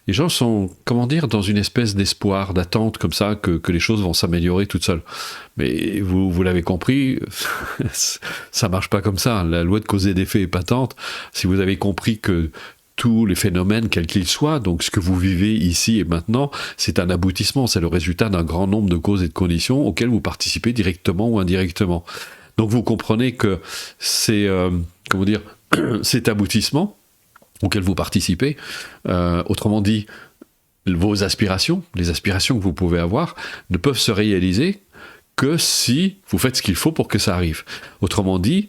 les gens sont, comment dire, dans une espèce d'espoir, d'attente comme ça, que les choses vont s'améliorer toutes seules. Mais vous l'avez compris, ça marche pas comme ça. La loi de cause et d'effet est patente. Si vous avez compris que tous les phénomènes, quels qu'ils soient, donc ce que vous vivez ici et maintenant, c'est un aboutissement, c'est le résultat d'un grand nombre de causes et de conditions auxquelles vous participez directement ou indirectement. Donc vous comprenez que c'est, comment dire, cet aboutissement auquel vous participez, autrement dit, vos aspirations, les aspirations que vous pouvez avoir, ne peuvent se réaliser que si vous faites ce qu'il faut pour que ça arrive. Autrement dit,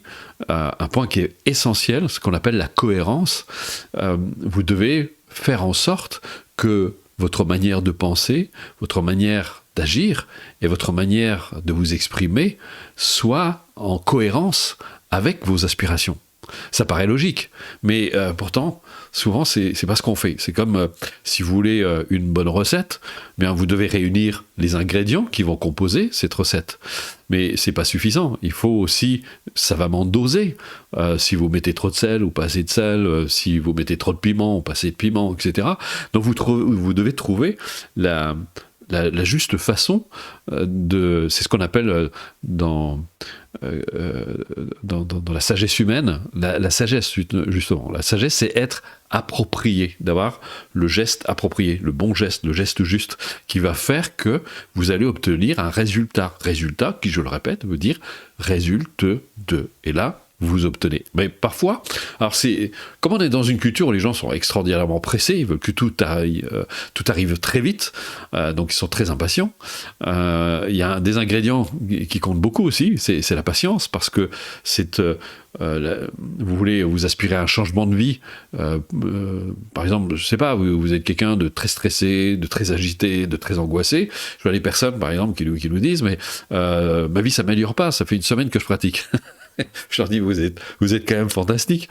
un point qui est essentiel, ce qu'on appelle la cohérence, vous devez faire en sorte que votre manière de penser, votre manière d'agir et votre manière de vous exprimer soient en cohérence avec vos aspirations. Ça paraît logique, mais pourtant, souvent, c'est pas ce qu'on fait. C'est comme si vous voulez une bonne recette, bien, vous devez réunir les ingrédients qui vont composer cette recette. Mais c'est pas suffisant. Il faut aussi savamment doser. Si vous mettez trop de sel ou pas assez de sel, si vous mettez trop de piment ou pas assez de piment, etc. Donc vous devez trouver la juste façon c'est ce qu'on appelle dans la sagesse humaine, la sagesse, justement. La sagesse, c'est être approprié, d'avoir le geste approprié, le bon geste, le geste juste, qui va faire que vous allez obtenir un résultat. Résultat qui, je le répète, veut dire résulte de. Et là, vous obtenez. Mais parfois, alors comme on est dans une culture où les gens sont extraordinairement pressés, ils veulent que tout arrive très vite, donc ils sont très impatients. Il y a des ingrédients qui comptent beaucoup aussi, c'est la patience, parce que vous voulez vous aspirer à un changement de vie, par exemple, je sais pas, vous êtes quelqu'un de très stressé, de très agité, de très angoissé. Je vois les personnes, par exemple, qui nous disent, mais ma vie s'améliore pas, ça fait une semaine que je pratique. Je leur dis, vous êtes quand même fantastique.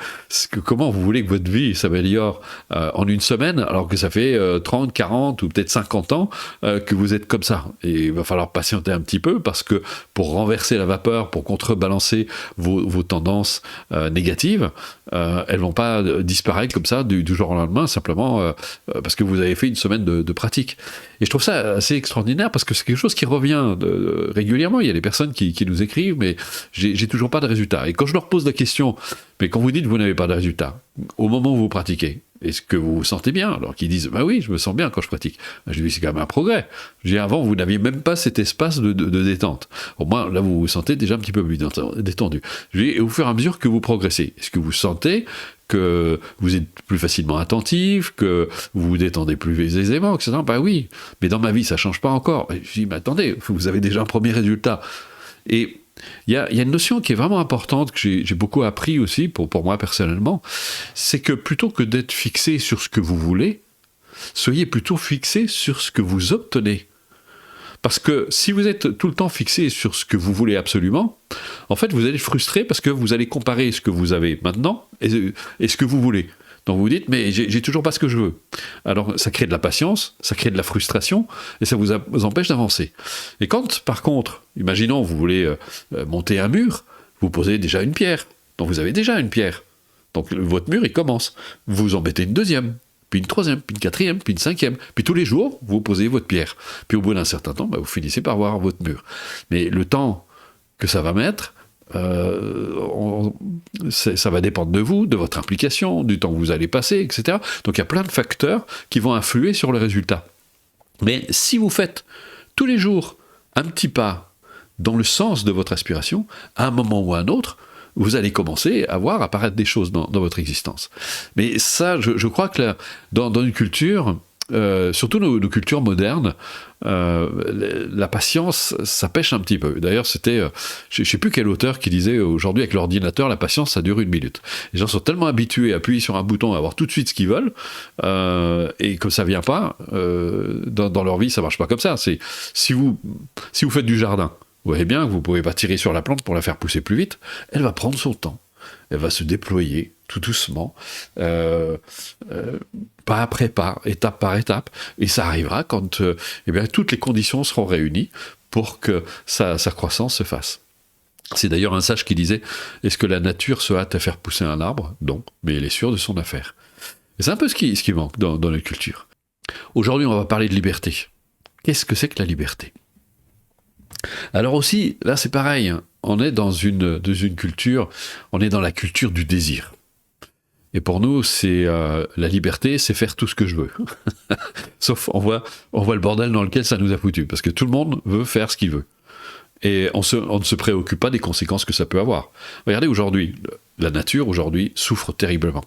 Comment vous voulez que votre vie s'améliore en une semaine, alors que ça fait 30, 40 ou peut-être 50 ans que vous êtes comme ça. Et il va falloir patienter un petit peu, parce que pour renverser la vapeur, pour contrebalancer vos tendances négatives, elles vont pas disparaître comme ça du jour au lendemain, simplement parce que vous avez fait une semaine de pratique. Et je trouve ça assez extraordinaire, parce que c'est quelque chose qui revient régulièrement. Il y a des personnes qui nous écrivent, mais j'ai toujours pas de résultat. Et quand je leur pose la question, mais quand vous dites que vous n'avez pas de résultat, au moment où vous pratiquez, est-ce que vous vous sentez bien? Alors qu'ils disent, bah oui, je me sens bien quand je pratique. Je dis, c'est quand même un progrès. Je dis, avant, vous n'aviez même pas cet espace de détente. Au moins, là, vous vous sentez déjà un petit peu plus détendu. Je dis, et au fur et à mesure que vous progressez, est-ce que vous sentez que vous êtes plus facilement attentif, que vous vous détendez plus aisément, etc. Bah oui, mais dans ma vie, ça change pas encore. Je dis, mais attendez, vous avez déjà un premier résultat. Et il y a une notion qui est vraiment importante, que j'ai beaucoup appris aussi, pour moi personnellement, c'est que plutôt que d'être fixé sur ce que vous voulez, soyez plutôt fixé sur ce que vous obtenez. Parce que si vous êtes tout le temps fixé sur ce que vous voulez absolument, en fait, vous allez être frustré, parce que vous allez comparer ce que vous avez maintenant et ce que vous voulez. Donc vous vous dites, mais j'ai toujours pas ce que je veux. Alors ça crée de la patience, ça crée de la frustration, et ça vous empêche d'avancer. Et quand, par contre, imaginons, vous voulez monter un mur, vous posez déjà une pierre. Donc vous avez déjà une pierre. Donc votre mur, il commence. Vous en mettez une deuxième, puis une troisième, puis une quatrième, puis une cinquième. Puis tous les jours, vous posez votre pierre. Puis au bout d'un certain temps, vous finissez par voir votre mur. Mais le temps que ça va mettre, ça va dépendre de vous, de votre implication, du temps que vous allez passer, etc. Donc il y a plein de facteurs qui vont influer sur le résultat. Mais si vous faites tous les jours un petit pas dans le sens de votre aspiration, à un moment ou à un autre, vous allez commencer à voir apparaître des choses dans votre existence. Mais ça, je crois que dans une culture, surtout nos cultures modernes, la patience, ça pêche un petit peu. D'ailleurs, c'était, je ne sais plus quel auteur qui disait, aujourd'hui avec l'ordinateur, la patience, ça dure 1 minute. Les gens sont tellement habitués à appuyer sur un bouton, à avoir tout de suite ce qu'ils veulent, et comme ça ne vient pas, dans leur vie, ça ne marche pas comme ça. Si vous faites du jardin, vous voyez bien que vous ne pouvez pas tirer sur la plante pour la faire pousser plus vite, elle va prendre son temps. Elle va se déployer tout doucement, pas après pas, étape par étape, et ça arrivera quand toutes les conditions seront réunies pour que sa croissance se fasse. C'est d'ailleurs un sage qui disait, est-ce que la nature se hâte à faire pousser un arbre? Non, mais elle est sûre de son affaire. Et c'est un peu ce qui manque dans notre culture. Aujourd'hui, on va parler de liberté. Qu'est-ce que c'est que la liberté? Alors aussi, là c'est pareil, hein, on est dans une culture, on est dans la culture du désir. Et pour nous, c'est la liberté, c'est faire tout ce que je veux. Sauf, on voit le bordel dans lequel ça nous a foutu, parce que tout le monde veut faire ce qu'il veut. Et on ne se préoccupe pas des conséquences que ça peut avoir. Regardez aujourd'hui, la nature aujourd'hui souffre terriblement.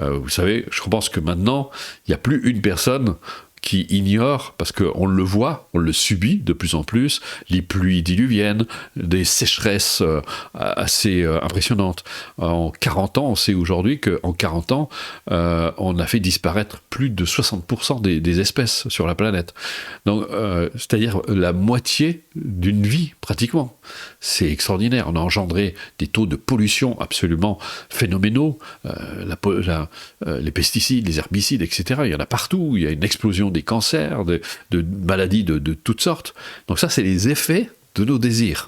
Vous savez, je pense que maintenant, il n'y a plus une personne qui ignore, parce qu'on le voit, on le subit de plus en plus, les pluies diluviennes, des sécheresses assez impressionnantes. En 40 ans, on sait aujourd'hui qu'en 40 ans, on a fait disparaître plus de 60% des espèces sur la planète. Donc, c'est-à-dire la moitié d'une vie, pratiquement. C'est extraordinaire. On a engendré des taux de pollution absolument phénoménaux. Les pesticides, les herbicides, etc. Il y en a partout. Il y a une explosion des cancers, de maladies de toutes sortes. Donc ça, c'est les effets de nos désirs.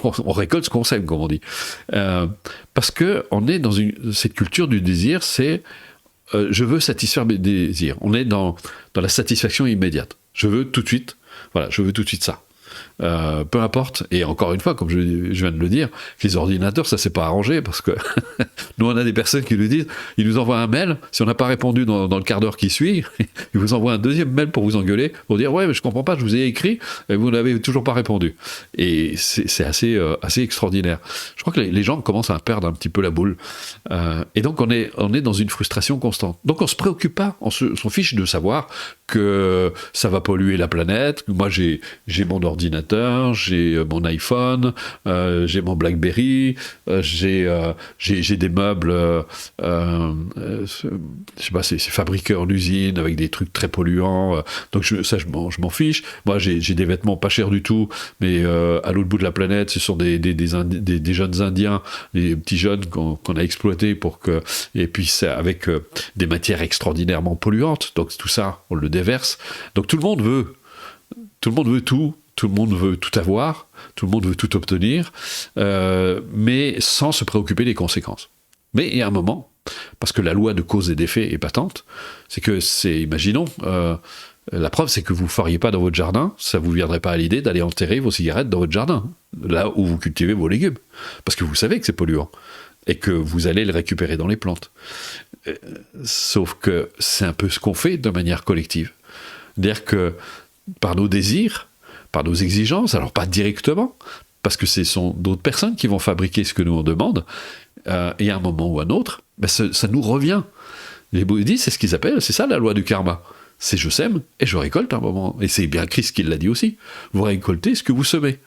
On récolte ce qu'on sème, comme on dit. Parce qu'on est dans cette culture du désir, c'est je veux satisfaire mes désirs. On est dans la satisfaction immédiate. Je veux tout de suite, voilà, je veux tout de suite ça. Peu importe, et encore une fois, comme je viens de le dire, les ordinateurs, ça s'est pas arrangé, parce que nous, on a des personnes qui nous disent, ils nous envoient un mail, si on n'a pas répondu dans le quart d'heure qui suit, ils vous envoient un deuxième mail pour vous engueuler, pour dire, ouais, mais je comprends pas, je vous ai écrit, et vous n'avez toujours pas répondu. Et c'est assez extraordinaire. Je crois que les gens commencent à perdre un petit peu la boule. Et donc, on est dans une frustration constante. Donc, on se préoccupe pas, on s'en fiche de savoir que ça va polluer la planète. Moi, j'ai mon ordinateur, j'ai mon iPhone, j'ai mon BlackBerry, j'ai des meubles, je sais pas, c'est fabriqué en usine avec des trucs très polluants. Donc je m'en fiche. Moi, j'ai des vêtements pas chers du tout, mais à l'autre bout de la planète, ce sont des jeunes Indiens, des petits jeunes qu'on a exploités et puis c'est avec des matières extraordinairement polluantes. Donc tout ça, on le déverse. Donc tout le monde veut tout. Tout le monde veut tout avoir, tout le monde veut tout obtenir, mais sans se préoccuper des conséquences. Mais il y a un moment, parce que la loi de cause et d'effet est patente, imaginons, la preuve c'est que vous ne feriez pas dans votre jardin, ça ne vous viendrait pas à l'idée d'aller enterrer vos cigarettes dans votre jardin, là où vous cultivez vos légumes, parce que vous savez que c'est polluant, et que vous allez le récupérer dans les plantes. Sauf que c'est un peu ce qu'on fait de manière collective. C'est-à-dire que par nos désirs, par nos exigences, alors pas directement, parce que ce sont d'autres personnes qui vont fabriquer ce que nous on demande, et à un moment ou à un autre, ça nous revient. Les bouddhistes, c'est ce qu'ils appellent, c'est ça la loi du karma. C'est je sème et je récolte à un moment. Et c'est bien Christ qui l'a dit aussi. Vous récoltez ce que vous semez.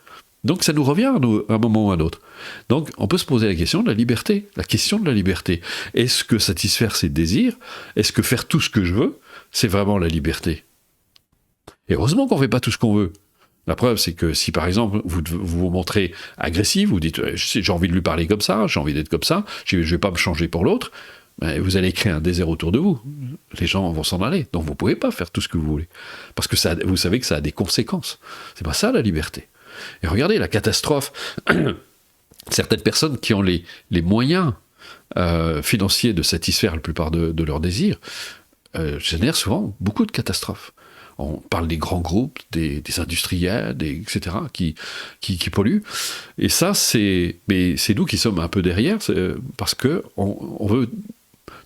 Donc ça nous revient à un moment ou à un autre. Donc on peut se poser la question de la liberté, la question de la liberté. Est-ce que satisfaire ses désirs, est-ce que faire tout ce que je veux, c'est vraiment la liberté? Et heureusement qu'on ne fait pas tout ce qu'on veut. La preuve, c'est que si par exemple vous vous montrez agressif, vous dites j'ai envie de lui parler comme ça, j'ai envie d'être comme ça, je ne vais pas me changer pour l'autre, vous allez créer un désert autour de vous. Les gens vont s'en aller. Donc vous ne pouvez pas faire tout ce que vous voulez. Parce que vous savez que ça a des conséquences. C'est pas ça la liberté. Et regardez la catastrophe. Certaines personnes qui ont les moyens financiers de satisfaire la plupart de leurs désirs génèrent souvent beaucoup de catastrophes. On parle des grands groupes, des industriels, etc., qui polluent. Et ça, mais c'est nous qui sommes un peu derrière, parce qu'on veut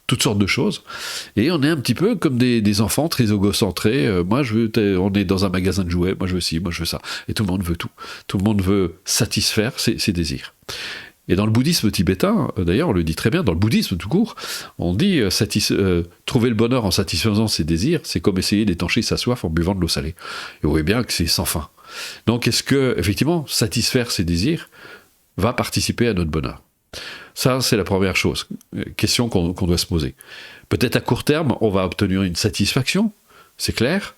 toutes sortes de choses. Et on est un petit peu comme des enfants très égocentrés. On est dans un magasin de jouets, moi je veux ci, moi je veux ça. Et tout le monde veut tout. Tout le monde veut satisfaire ses désirs. Et dans le bouddhisme tibétain, d'ailleurs, on le dit très bien, dans le bouddhisme tout court, on dit trouver le bonheur en satisfaisant ses désirs, c'est comme essayer d'étancher sa soif en buvant de l'eau salée. Et vous voyez bien que c'est sans fin. Donc, est-ce que, effectivement, satisfaire ses désirs va participer à notre bonheur? Ça, c'est la première chose, question qu'on doit se poser. Peut-être à court terme, on va obtenir une satisfaction, c'est clair.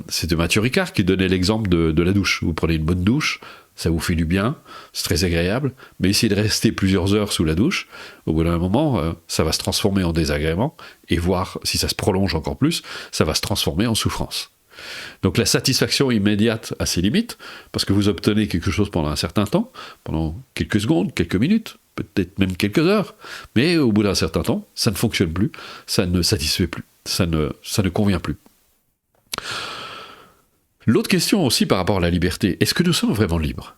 C'est de Mathieu Ricard qui donnait l'exemple de la douche. Vous prenez une bonne douche, ça vous fait du bien, c'est très agréable, mais essayez de rester plusieurs heures sous la douche, au bout d'un moment, ça va se transformer en désagrément, et voir si ça se prolonge encore plus, ça va se transformer en souffrance. Donc la satisfaction immédiate a ses limites, parce que vous obtenez quelque chose pendant un certain temps, pendant quelques secondes, quelques minutes, peut-être même quelques heures, mais au bout d'un certain temps, ça ne fonctionne plus, ça ne satisfait plus, ça ne convient plus. L'autre question aussi par rapport à la liberté, est-ce que nous sommes vraiment libres?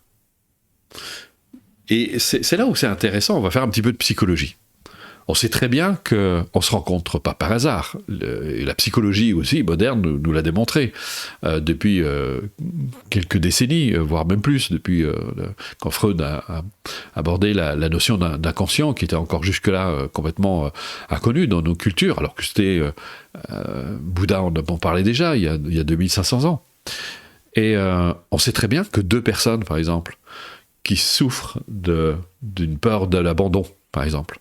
Et c'est là où c'est intéressant, on va faire un petit peu de psychologie. On sait très bien qu'on ne se rencontre pas par hasard. La psychologie aussi moderne nous l'a démontré depuis quelques décennies, voire même plus, depuis quand Freud a abordé la notion d'inconscient, qui était encore jusque-là complètement inconnue dans nos cultures, alors que c'était Bouddha en parlait déjà il y a 2500 ans. Et on sait très bien que deux personnes, par exemple, qui souffrent d'une peur de l'abandon, par exemple,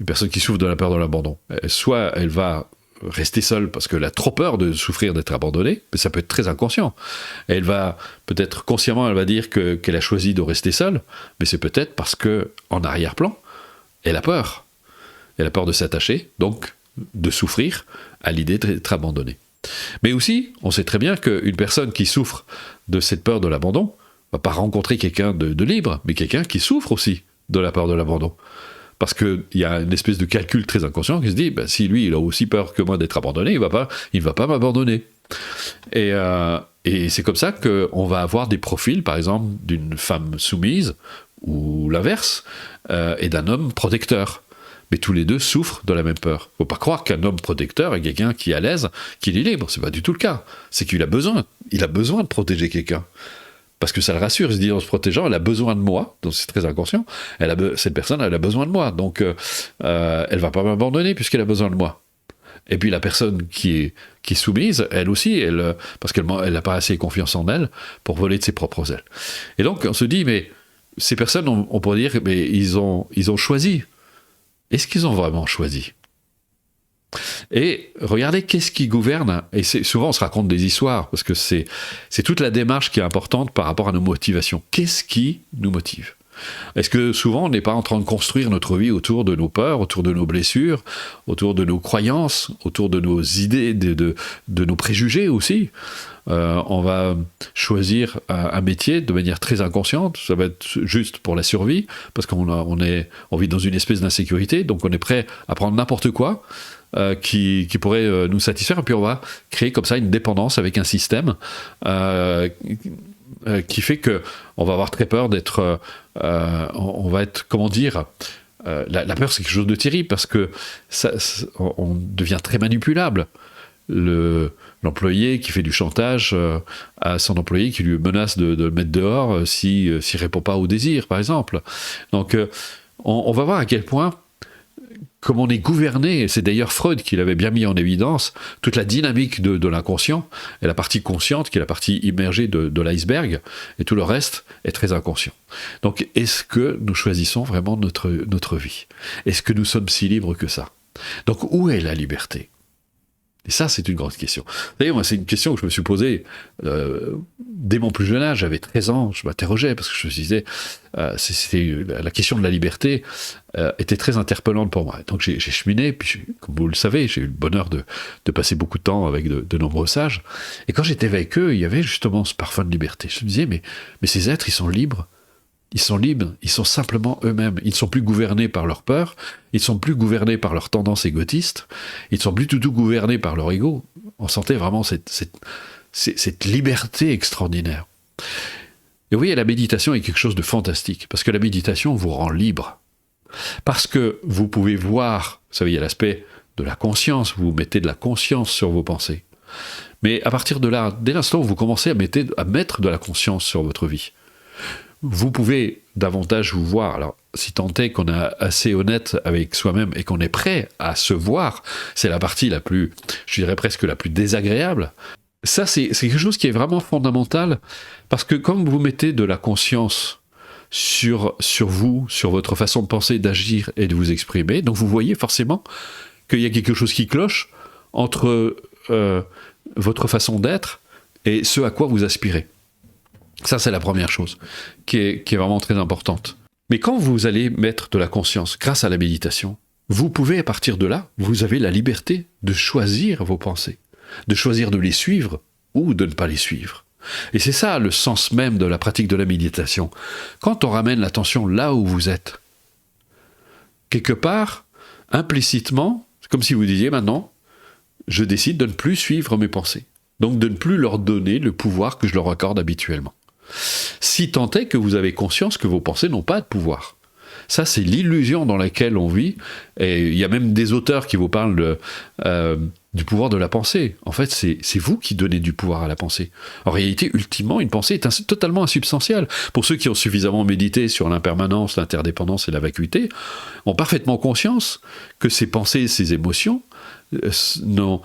une personne qui souffre de la peur de l'abandon, soit elle va rester seule parce qu'elle a trop peur de souffrir d'être abandonnée, mais ça peut être très inconscient. Elle va peut-être consciemment, elle va dire qu'elle a choisi de rester seule, mais c'est peut-être parce que en arrière-plan, elle a peur. Elle a peur de s'attacher, donc de souffrir à l'idée d'être abandonnée. Mais aussi, on sait très bien qu'une personne qui souffre de cette peur de l'abandon va pas rencontrer quelqu'un de libre, mais quelqu'un qui souffre aussi de la peur de l'abandon. Parce qu'il y a une espèce de calcul très inconscient qui se dit, ben, si lui, il a aussi peur que moi d'être abandonné, il va pas m'abandonner. Et c'est comme ça qu'on va avoir des profils, par exemple, d'une femme soumise, ou l'inverse, et d'un homme protecteur. Mais tous les deux souffrent de la même peur. Il ne faut pas croire qu'un homme protecteur est quelqu'un qui est à l'aise, qu'il est libre. Ce n'est pas du tout le cas. C'est qu'il a besoin. Il a besoin de protéger quelqu'un. Parce que ça le rassure, il se dit en se protégeant, elle a besoin de moi, donc c'est très inconscient, cette personne, elle a besoin de moi, donc elle va pas m'abandonner puisqu'elle a besoin de moi. Et puis la personne qui est soumise, elle aussi, parce qu'elle n'a pas assez confiance en elle pour voler de ses propres ailes. Et donc on se dit, mais ces personnes, on pourrait dire, mais ils ont choisi. Est-ce qu'ils ont vraiment choisi ? Et regardez qu'est-ce qui gouverne, et souvent on se raconte des histoires, parce que c'est toute la démarche qui est importante par rapport à nos motivations. Qu'est-ce qui nous motive ? Est-ce que souvent on n'est pas en train de construire notre vie autour de nos peurs, autour de nos blessures, autour de nos croyances, autour de nos idées, de nos préjugés aussi ? On va choisir un métier de manière très inconsciente, ça va être juste pour la survie, parce qu'on vit dans une espèce d'insécurité, donc on est prêt à prendre n'importe quoi, qui pourrait nous satisfaire, et puis on va créer comme ça une dépendance avec un système qui fait qu'on va avoir très peur d'être... on va être, comment dire... la peur, c'est quelque chose de terrible, parce que on devient très manipulable. L'employé qui fait du chantage à son employé, qui lui menace de le mettre dehors s'il répond pas au désir, par exemple. Donc, on va voir à quel point... comme on est gouverné, et c'est d'ailleurs Freud qui l'avait bien mis en évidence, toute la dynamique de l'inconscient, et la partie consciente, qui est la partie immergée de l'iceberg, et tout le reste est très inconscient. Donc, est-ce que nous choisissons vraiment notre vie ? Est-ce que nous sommes si libres que ça ? Donc, où est la liberté ? Et ça, c'est une grande question. D'ailleurs, moi, c'est une question que je me suis posée dès mon plus jeune âge. J'avais 13 ans, je m'interrogeais, parce que je me disais, la question de la liberté était très interpellante pour moi. Donc j'ai cheminé, puis comme vous le savez, j'ai eu le bonheur de passer beaucoup de temps avec de nombreux sages. Et quand j'étais avec eux, il y avait justement ce parfum de liberté. Je me disais, mais ces êtres, ils sont libres. Ils sont libres, ils sont simplement eux-mêmes. Ils ne sont plus gouvernés par leur peur, ils ne sont plus gouvernés par leurs tendances égotistes, ils ne sont plus du tout gouvernés par leur ego. On sentait vraiment cette liberté extraordinaire. Et vous voyez, la méditation est quelque chose de fantastique, parce que la méditation vous rend libre. Parce que vous pouvez voir, vous savez, il y a l'aspect de la conscience, vous mettez de la conscience sur vos pensées. Mais à partir de là, dès l'instant où vous commencez à mettre de la conscience sur votre vie, vous pouvez davantage vous voir. Alors, si tant est qu'on est assez honnête avec soi-même et qu'on est prêt à se voir, c'est la partie la plus, je dirais presque la plus désagréable. Ça, c'est quelque chose qui est vraiment fondamental, parce que quand vous mettez de la conscience sur vous, sur votre façon de penser, d'agir et de vous exprimer, donc vous voyez forcément qu'il y a quelque chose qui cloche entre votre façon d'être et ce à quoi vous aspirez. Ça, c'est la première chose qui est vraiment très importante. Mais quand vous allez mettre de la conscience grâce à la méditation, vous pouvez, à partir de là, vous avez la liberté de choisir vos pensées, de choisir de les suivre ou de ne pas les suivre. Et c'est ça le sens même de la pratique de la méditation. Quand on ramène l'attention là où vous êtes, quelque part, implicitement, c'est comme si vous disiez maintenant, je décide de ne plus suivre mes pensées. Donc de ne plus leur donner le pouvoir que je leur accorde habituellement. Si tant est que vous avez conscience que vos pensées n'ont pas de pouvoir. Ça, c'est l'illusion dans laquelle on vit. Et il y a même des auteurs qui vous parlent du pouvoir de la pensée. En fait, c'est vous qui donnez du pouvoir à la pensée. En réalité, ultimement, une pensée est totalement insubstantielle. Pour ceux qui ont suffisamment médité sur l'impermanence, l'interdépendance et la vacuité, ont parfaitement conscience que ces pensées, ces émotions n'ont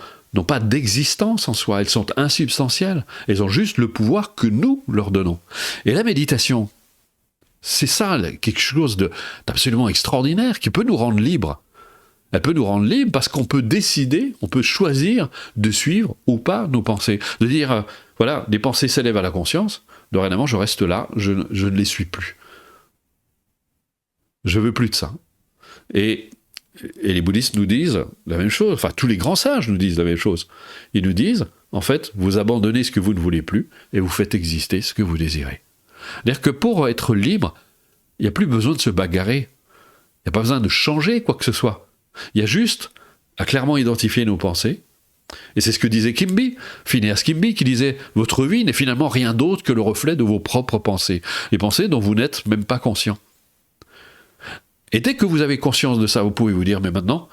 pas d'existence en soi. Elles sont insubstantielles. Elles ont juste le pouvoir que nous leur donnons. Et la méditation, c'est ça, quelque chose d'absolument extraordinaire qui peut nous rendre libres. Elle peut nous rendre libres parce qu'on peut décider, on peut choisir de suivre ou pas nos pensées. De dire, voilà, des pensées s'élèvent à la conscience, dorénavant je reste là, je ne les suis plus. Je veux plus de ça. Et les bouddhistes nous disent la même chose, enfin tous les grands sages nous disent la même chose. Ils nous disent, en fait, vous abandonnez ce que vous ne voulez plus et vous faites exister ce que vous désirez. C'est-à-dire que pour être libre, il n'y a plus besoin de se bagarrer. Il n'y a pas besoin de changer quoi que ce soit. Il y a juste à clairement identifier nos pensées. Et c'est ce que disait Kimby, Phineas Kimby, qui disait « Votre vie n'est finalement rien d'autre que le reflet de vos propres pensées. Les pensées dont vous n'êtes même pas conscient. » Et dès que vous avez conscience de ça, vous pouvez vous dire « Mais maintenant,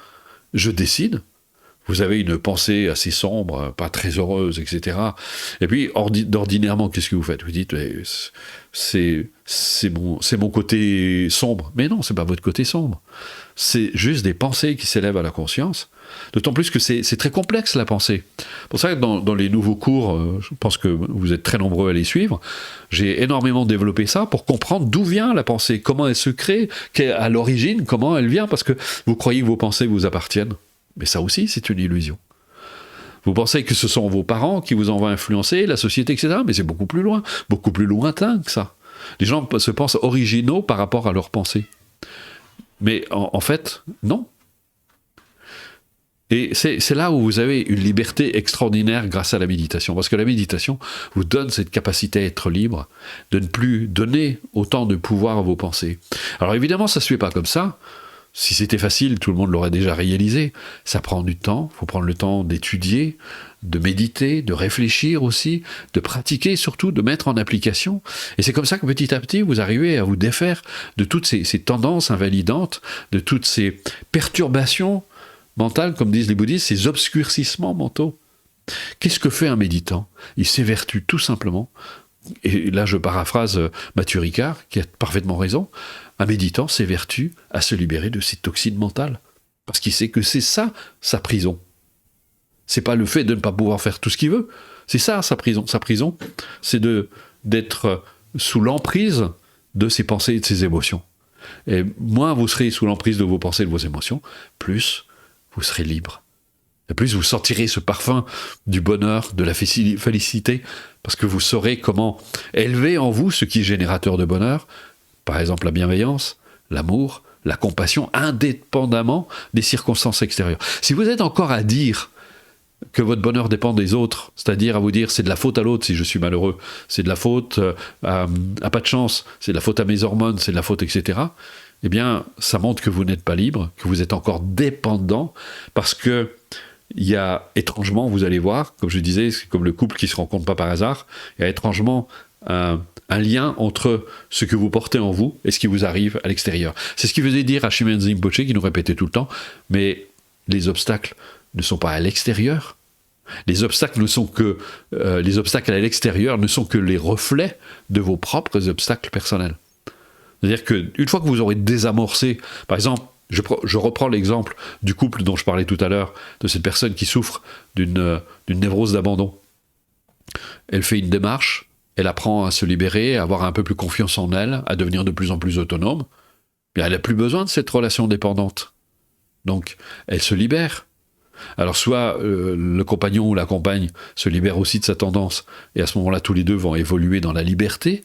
je décide. » Vous avez une pensée assez sombre, pas très heureuse, etc. Et puis, d'ordinairement, qu'est-ce que vous faites? Vous dites, c'est mon côté sombre. Mais non, c'est pas votre côté sombre. C'est juste des pensées qui s'élèvent à la conscience. D'autant plus que c'est très complexe, la pensée. Pour ça que dans les nouveaux cours, je pense que vous êtes très nombreux à les suivre, j'ai énormément développé ça pour comprendre d'où vient la pensée, comment elle se crée, à l'origine, comment elle vient, parce que vous croyez que vos pensées vous appartiennent. Mais ça aussi, c'est une illusion. Vous pensez que ce sont vos parents qui vous en vont influencer, la société, etc. Mais c'est beaucoup plus loin, beaucoup plus lointain que ça. Les gens se pensent originaux par rapport à leurs pensées. Mais en fait, non. Et c'est là où vous avez une liberté extraordinaire grâce à la méditation. Parce que la méditation vous donne cette capacité à être libre, de ne plus donner autant de pouvoir à vos pensées. Alors évidemment, ça ne se fait pas comme ça. Si c'était facile, tout le monde l'aurait déjà réalisé. Ça prend du temps, il faut prendre le temps d'étudier, de méditer, de réfléchir aussi, de pratiquer surtout, de mettre en application. Et c'est comme ça que petit à petit, vous arrivez à vous défaire de toutes ces tendances invalidantes, de toutes ces perturbations mentales, comme disent les bouddhistes, ces obscurcissements mentaux. Qu'est-ce que fait un méditant? Il s'évertue tout simplement, et là je paraphrase Mathieu Ricard, qui a parfaitement raison, un méditant s'évertue à se libérer de ses toxines mentales. Parce qu'il sait que c'est ça, sa prison. C'est pas le fait de ne pas pouvoir faire tout ce qu'il veut. C'est ça, sa prison. Sa prison, c'est d'être sous l'emprise de ses pensées et de ses émotions. Et moins vous serez sous l'emprise de vos pensées et de vos émotions, plus vous serez libre. Et plus vous sentirez ce parfum du bonheur, de la félicité, parce que vous saurez comment élever en vous ce qui est générateur de bonheur, par exemple la bienveillance, l'amour, la compassion, indépendamment des circonstances extérieures. Si vous êtes encore à dire que votre bonheur dépend des autres, c'est-à-dire à vous dire c'est de la faute à l'autre si je suis malheureux, c'est de la faute à pas de chance, c'est de la faute à mes hormones, c'est de la faute, etc., eh bien, ça montre que vous n'êtes pas libre, que vous êtes encore dépendant, parce que il y a étrangement, vous allez voir, comme je disais, c'est comme le couple qui ne se rencontre pas par hasard, il y a étrangement un lien entre ce que vous portez en vous et ce qui vous arrive à l'extérieur. C'est ce qu'il faisait dire à Shinzen Rinpoche, qui nous répétait tout le temps, mais les obstacles ne sont pas à l'extérieur. Les obstacles à l'extérieur ne sont que les reflets de vos propres obstacles personnels. C'est-à-dire qu'une fois que vous aurez désamorcé, par exemple, je reprends l'exemple du couple dont je parlais tout à l'heure, de cette personne qui souffre d'une névrose d'abandon. Elle fait une démarche, elle apprend à se libérer, à avoir un peu plus confiance en elle, à devenir de plus en plus autonome. Mais elle n'a plus besoin de cette relation dépendante. Donc, elle se libère. Alors, soit le compagnon ou la compagne se libère aussi de sa tendance, et à ce moment-là, tous les deux vont évoluer dans la liberté,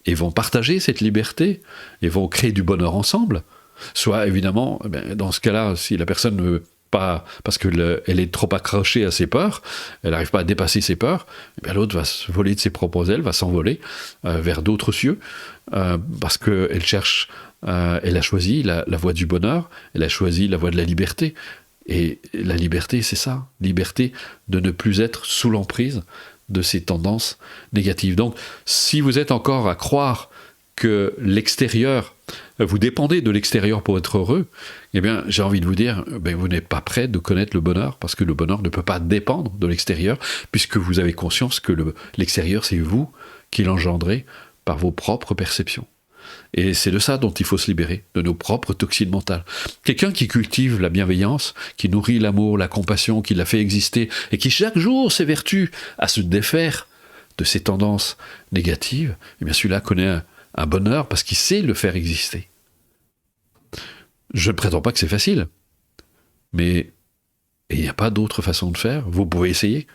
et vont partager cette liberté, et vont créer du bonheur ensemble. Soit, évidemment, dans ce cas-là, si la personne ne veut pas, parce qu'elle est trop accrochée à ses peurs, elle n'arrive pas à dépasser ses peurs, l'autre va se voler de ses propres ailes, va s'envoler vers d'autres cieux, parce qu'elle cherche, elle a choisi la voie du bonheur, elle a choisi la voie de la liberté. Et la liberté, c'est ça. Liberté de ne plus être sous l'emprise de ces tendances négatives. Donc, si vous êtes encore à croire que l'extérieur, vous dépendez de l'extérieur pour être heureux, eh bien, j'ai envie de vous dire, vous n'êtes pas prêt de connaître le bonheur, parce que le bonheur ne peut pas dépendre de l'extérieur, puisque vous avez conscience que l'extérieur, c'est vous qui l'engendrez par vos propres perceptions. Et c'est de ça dont il faut se libérer, de nos propres toxines mentales. Quelqu'un qui cultive la bienveillance, qui nourrit l'amour, la compassion, qui la fait exister, et qui chaque jour s'évertue à se défaire de ces tendances négatives, eh bien celui-là connaît un bonheur parce qu'il sait le faire exister. Je ne prétends pas que c'est facile, mais il n'y a pas d'autre façon de faire. Vous pouvez essayer,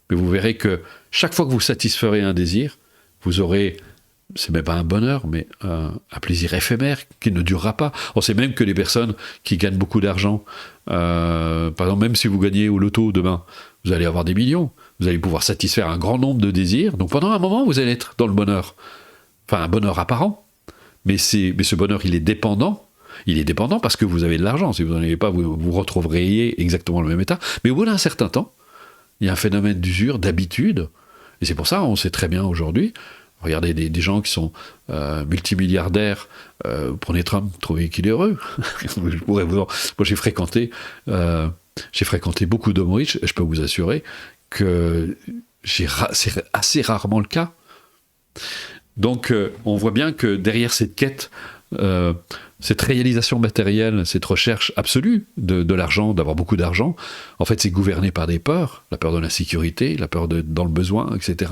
mais vous verrez que chaque fois que vous satisferez un désir, vous aurez, c'est même pas un bonheur, mais un plaisir éphémère qui ne durera pas. On sait même que les personnes qui gagnent beaucoup d'argent, par exemple, même si vous gagnez au loto demain, vous allez avoir des millions, vous allez pouvoir satisfaire un grand nombre de désirs, donc pendant un moment, vous allez être dans le bonheur. Enfin, un bonheur apparent, mais ce bonheur, il est dépendant. Il est dépendant parce que vous avez de l'argent. Si vous n'en avez pas, vous retrouveriez exactement le même état. Mais au bout d'un certain temps, il y a un phénomène d'usure, d'habitude. Et c'est pour ça, on sait très bien aujourd'hui, regardez des gens qui sont multimilliardaires, prenez Trump, trouvez qu'il est heureux. Moi, j'ai fréquenté beaucoup d'hommes riches, et je peux vous assurer que c'est assez rarement le cas. Donc, on voit bien que derrière cette quête, cette réalisation matérielle, cette recherche absolue de l'argent, d'avoir beaucoup d'argent, en fait, c'est gouverné par des peurs, la peur de l'insécurité, la peur dans le besoin, etc.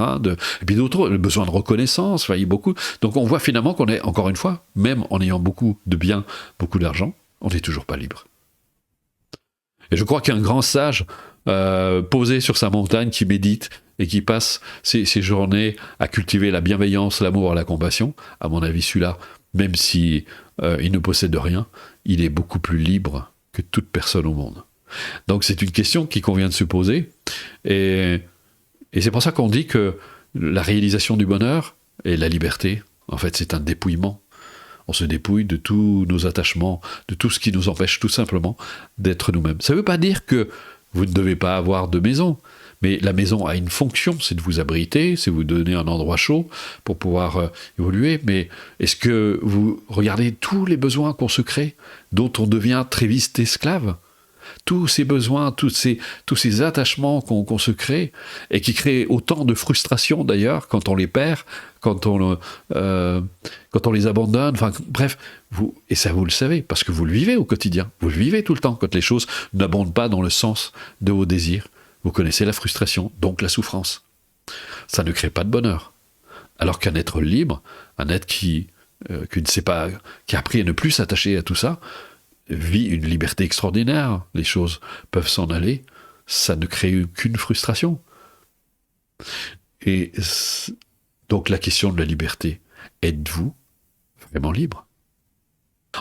Et puis d'autres, le besoin de reconnaissance, enfin, il y a beaucoup. Donc, on voit finalement qu'on est, encore une fois, même en ayant beaucoup de biens, beaucoup d'argent, on n'est toujours pas libre. Et je crois qu'un grand sage, posé sur sa montagne, qui médite, et qui passe ses journées à cultiver la bienveillance, l'amour, la compassion, à mon avis, celui-là, même si il ne possède rien, il est beaucoup plus libre que toute personne au monde. Donc c'est une question qui convient de se poser, et c'est pour ça qu'on dit que la réalisation du bonheur et la liberté, en fait, c'est un dépouillement. On se dépouille de tous nos attachements, de tout ce qui nous empêche tout simplement d'être nous-mêmes. Ça ne veut pas dire que vous ne devez pas avoir de maison, mais la maison a une fonction, c'est de vous abriter, c'est vous donner un endroit chaud pour pouvoir évoluer. Mais est-ce que vous regardez tous les besoins qu'on se crée, dont on devient très vite esclave ? Tous ces besoins, tous ces attachements qu'on se crée, et qui créent autant de frustration d'ailleurs quand on les perd, quand on les abandonne, enfin bref, et ça vous le savez, parce que vous le vivez au quotidien, vous le vivez tout le temps, quand les choses n'abondent pas dans le sens de vos désirs. Vous connaissez la frustration, donc la souffrance. Ça ne crée pas de bonheur. Alors qu'un être libre, un être qui ne sait pas, qui a appris à ne plus s'attacher à tout ça, vit une liberté extraordinaire. Les choses peuvent s'en aller. Ça ne crée qu'une frustration. Et donc la question de la liberté, êtes-vous vraiment libre ?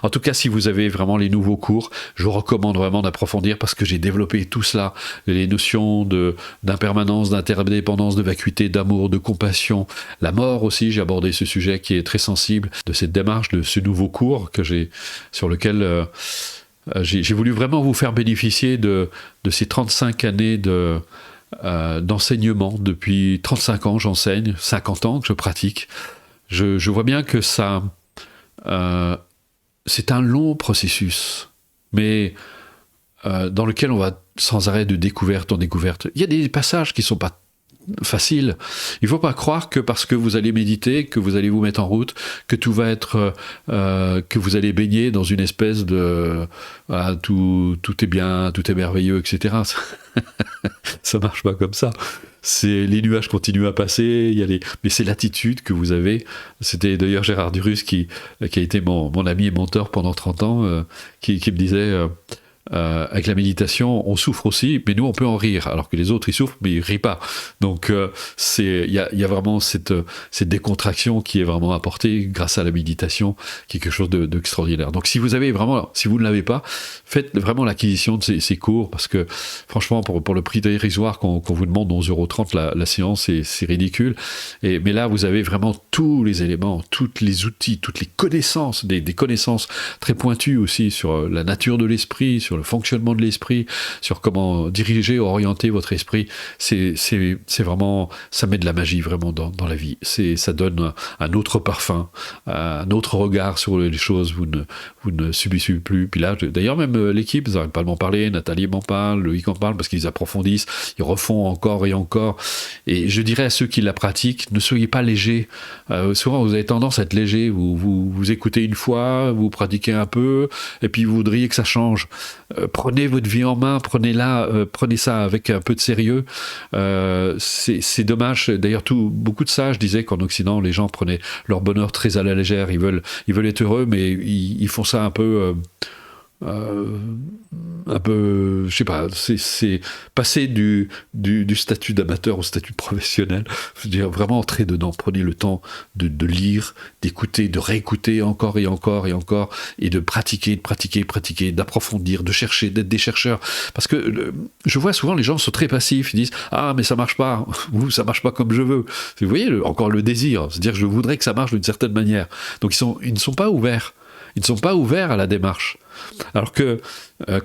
En tout cas, si vous avez vraiment les nouveaux cours, je vous recommande vraiment d'approfondir parce que j'ai développé tout cela, les notions d'impermanence, d'interdépendance, de vacuité, d'amour, de compassion, la mort aussi, j'ai abordé ce sujet qui est très sensible de cette démarche, de ce nouveau cours sur lequel j'ai voulu vraiment vous faire bénéficier de ces 35 années d'enseignement. Depuis 35 ans, j'enseigne, 50 ans que je pratique. Je vois bien que ça... c'est un long processus, mais dans lequel on va sans arrêt de découverte en découverte. Il y a des passages qui ne sont pas faciles. Il ne faut pas croire que parce que vous allez méditer, que vous allez vous mettre en route, que tout va être... que vous allez baigner dans une espèce de... tout est bien, tout est merveilleux, etc. Ça ne marche pas comme ça. Les nuages continuent à passer, mais c'est l'attitude que vous avez. C'était d'ailleurs Gérard Durus qui a été mon ami et mentor pendant 30 ans, qui me disait avec la méditation, on souffre aussi, mais nous on peut en rire, alors que les autres ils souffrent, mais ils rient pas. Donc il y a vraiment cette décontraction qui est vraiment apportée grâce à la méditation, qui est quelque chose d'extraordinaire. Donc si vous ne l'avez pas, faites vraiment l'acquisition de ces cours, parce que franchement pour le prix dérisoire qu'on vous demande, 11,30 € la séance, c'est ridicule. Mais là vous avez vraiment tous les éléments, tous les outils, toutes les connaissances, des connaissances très pointues aussi sur la nature de l'esprit, sur le fonctionnement de l'esprit, sur comment diriger, orienter votre esprit, c'est vraiment, ça met de la magie vraiment dans la vie. Ça donne un autre parfum, un autre regard sur les choses. Vous ne subissez plus. Puis là, d'ailleurs, même l'équipe, ils n'arrêtent pas de m'en parler. Nathalie m'en parle, Loïc en parle, parce qu'ils approfondissent, ils refont encore et encore. Et je dirais à ceux qui la pratiquent, ne soyez pas légers. Souvent, vous avez tendance à être léger. Vous écoutez une fois, vous pratiquez un peu, et puis vous voudriez que ça change. Prenez votre vie en main, prenez ça avec un peu de sérieux. C'est dommage. D'ailleurs, beaucoup de sages disaient qu'en Occident, les gens prenaient leur bonheur très à la légère. Ils veulent être heureux, mais ils font ça un peu, je sais pas, c'est passer du statut d'amateur au statut professionnel. Je veux dire, vraiment entrer dedans. Prenez le temps de lire, d'écouter, de réécouter encore et encore et encore, et de pratiquer, d'approfondir, de chercher, d'être des chercheurs. Parce que je vois souvent les gens sont très passifs, ils disent « Ah, mais ça marche pas, ou ça marche pas comme je veux ». Vous voyez, encore le désir, c'est-à-dire je voudrais que ça marche d'une certaine manière. Donc ils ne sont pas ouverts. Ils ne sont pas ouverts à la démarche. Alors que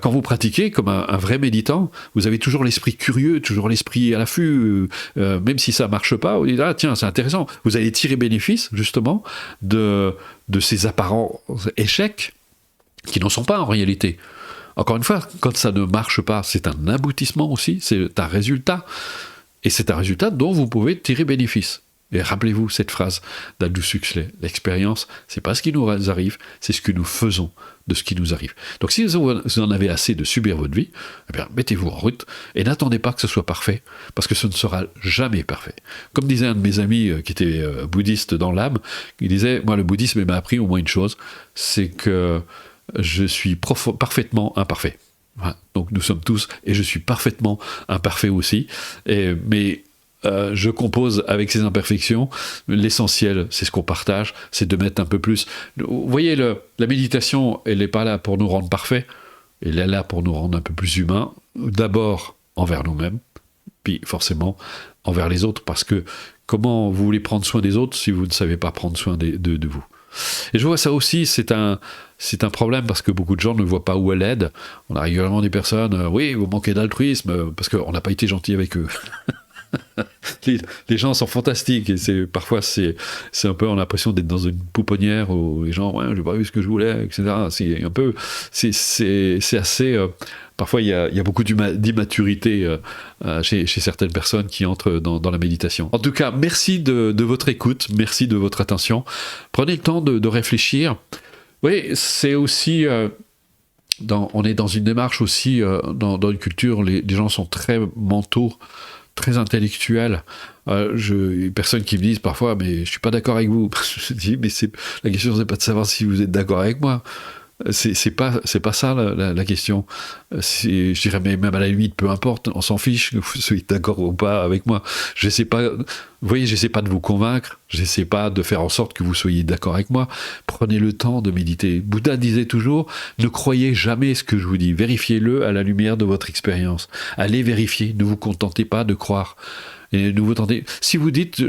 quand vous pratiquez comme un vrai méditant, vous avez toujours l'esprit curieux, toujours l'esprit à l'affût, même si ça ne marche pas, vous dites « Ah tiens, c'est intéressant ». Vous allez tirer bénéfice, justement, de ces apparents échecs qui n'en sont pas en réalité. Encore une fois, quand ça ne marche pas, c'est un aboutissement aussi, c'est un résultat. Et c'est un résultat dont vous pouvez tirer bénéfice. Et rappelez-vous cette phrase d'Aldous Huxley, l'expérience, c'est pas ce qui nous arrive, c'est ce que nous faisons de ce qui nous arrive. Donc si vous en avez assez de subir votre vie, eh bien, mettez-vous en route et n'attendez pas que ce soit parfait, parce que ce ne sera jamais parfait. Comme disait un de mes amis qui était bouddhiste dans l'âme, il disait, moi le bouddhisme m'a appris au moins une chose, c'est que je suis parfaitement imparfait. Voilà. Donc nous sommes tous, et je suis parfaitement imparfait aussi, mais je compose avec ces imperfections. L'essentiel, c'est ce qu'on partage, c'est de mettre un peu plus. Vous voyez, la méditation, elle n'est pas là pour nous rendre parfaits, elle est là pour nous rendre un peu plus humains, d'abord envers nous-mêmes, puis forcément envers les autres, parce que comment vous voulez prendre soin des autres si vous ne savez pas prendre soin de vous? Et je vois ça aussi, c'est un problème parce que beaucoup de gens ne voient pas où elle aide. On a régulièrement des personnes, oui, vous manquez d'altruisme, parce qu'on n'a pas été gentil avec eux. Les gens sont fantastiques et parfois c'est un peu, on a l'impression d'être dans une pouponnière où les gens, ouais, j'ai pas eu ce que je voulais, etc. C'est un peu, c'est assez. Parfois il y a beaucoup d'immaturité chez certaines personnes qui entrent dans la méditation. En tout cas, merci de votre écoute, merci de votre attention. Prenez le temps de réfléchir. Oui, c'est aussi. On est dans une démarche aussi, dans une culture, les gens sont très mentaux, très intellectuels. Personnes qui me disent parfois, mais je suis pas d'accord avec vous. Je dis, mais la question, c'est pas de savoir si vous êtes d'accord avec moi. C'est pas ça la question. Je dirais, mais même à la limite, peu importe, on s'en fiche que vous soyez d'accord ou pas avec moi. J'essaie pas de vous convaincre, j'essaie pas de faire en sorte que vous soyez d'accord avec moi. Prenez le temps de méditer. Bouddha disait toujours, ne croyez jamais ce que je vous dis, vérifiez-le à la lumière de votre expérience. Allez vérifier, ne vous contentez pas de croire. Et si vous dites,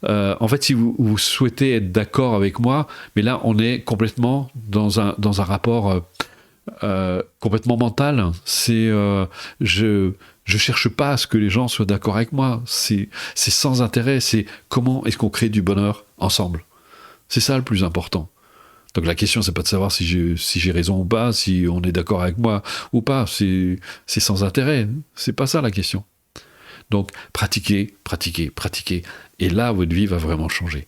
en fait, si vous souhaitez être d'accord avec moi, mais là, on est complètement dans un rapport complètement mental. Je cherche pas à ce que les gens soient d'accord avec moi. C'est sans intérêt. C'est comment est-ce qu'on crée du bonheur ensemble. C'est ça le plus important. Donc la question, c'est pas de savoir si j'ai raison ou pas, si on est d'accord avec moi ou pas. C'est sans intérêt. C'est pas ça la question. Donc, pratiquez, et là, votre vie va vraiment changer.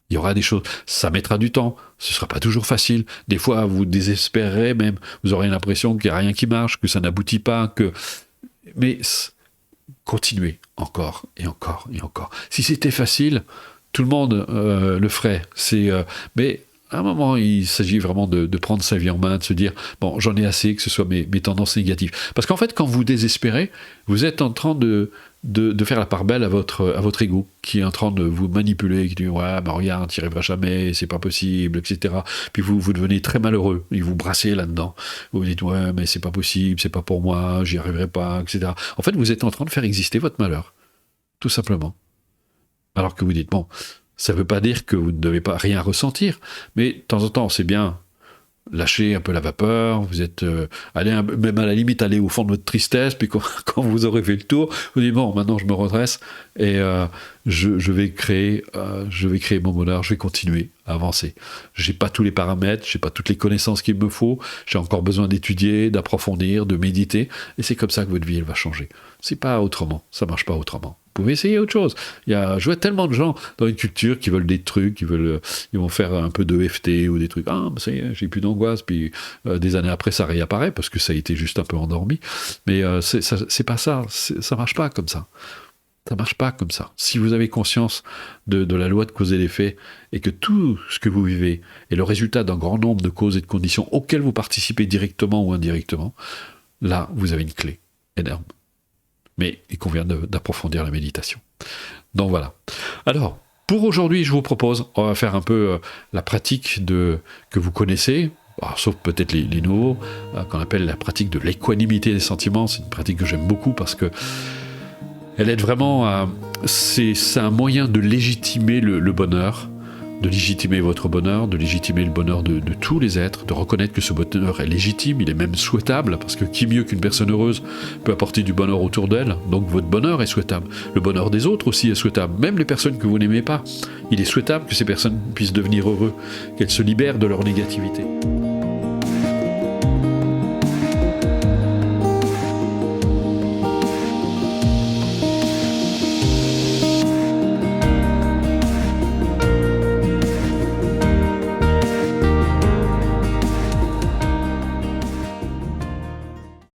Il y aura des choses, ça mettra du temps, ce ne sera pas toujours facile, des fois vous désespérerez même, vous aurez l'impression qu'il n'y a rien qui marche, que ça n'aboutit pas, mais continuez encore et encore et encore. Si c'était facile, tout le monde le ferait, mais à un moment, il s'agit vraiment de prendre sa vie en main, de se dire, bon, j'en ai assez, que ce soit mes tendances négatives. Parce qu'en fait, quand vous désespérez, vous êtes en train de faire la part belle à votre ego, qui est en train de vous manipuler, qui dit, ouais, mais regarde, tu n'y arriveras jamais, c'est pas possible, etc. Puis vous devenez très malheureux, et vous brassez là-dedans. Vous vous dites, ouais, mais c'est pas possible, c'est pas pour moi, j'y arriverai pas, etc. En fait, vous êtes en train de faire exister votre malheur. Tout simplement. Alors que vous dites, bon, ça ne veut pas dire que vous ne devez pas rien ressentir, mais de temps en temps, c'est bien lâchez un peu la vapeur, vous êtes allez même à la limite aller au fond de votre tristesse, puis quand vous aurez fait le tour, vous dites bon, maintenant je me redresse et je vais créer mon bonheur, je vais continuer à avancer. J'ai pas tous les paramètres, j'ai pas toutes les connaissances qu'il me faut, j'ai encore besoin d'étudier, d'approfondir, de méditer, et c'est comme ça que votre vie elle va changer. C'est pas autrement, ça marche pas autrement. Vous pouvez essayer autre chose. Je vois tellement de gens dans une culture qui veulent des trucs, ils vont faire un peu de EFT ou des trucs. Ah, ça y est, j'ai plus d'angoisse. Puis des années après, ça réapparaît parce que ça a été juste un peu endormi. Mais c'est pas ça. Ça marche pas comme ça. Ça marche pas comme ça. Si vous avez conscience de la loi de cause et d'effet et que tout ce que vous vivez est le résultat d'un grand nombre de causes et de conditions auxquelles vous participez directement ou indirectement, là, vous avez une clé énorme. Mais il convient d'approfondir la méditation. Donc voilà. Alors, pour aujourd'hui, je vous propose, on va faire un peu la pratique que vous connaissez, sauf peut-être les nouveaux, qu'on appelle la pratique de l'équanimité des sentiments. C'est une pratique que j'aime beaucoup parce que elle aide vraiment à... C'est un moyen de légitimer le bonheur, de légitimer votre bonheur, de légitimer le bonheur de tous les êtres, de reconnaître que ce bonheur est légitime, il est même souhaitable, parce que qui mieux qu'une personne heureuse peut apporter du bonheur autour d'elle, donc votre bonheur est souhaitable. Le bonheur des autres aussi est souhaitable, même les personnes que vous n'aimez pas. Il est souhaitable que ces personnes puissent devenir heureux, qu'elles se libèrent de leur négativité.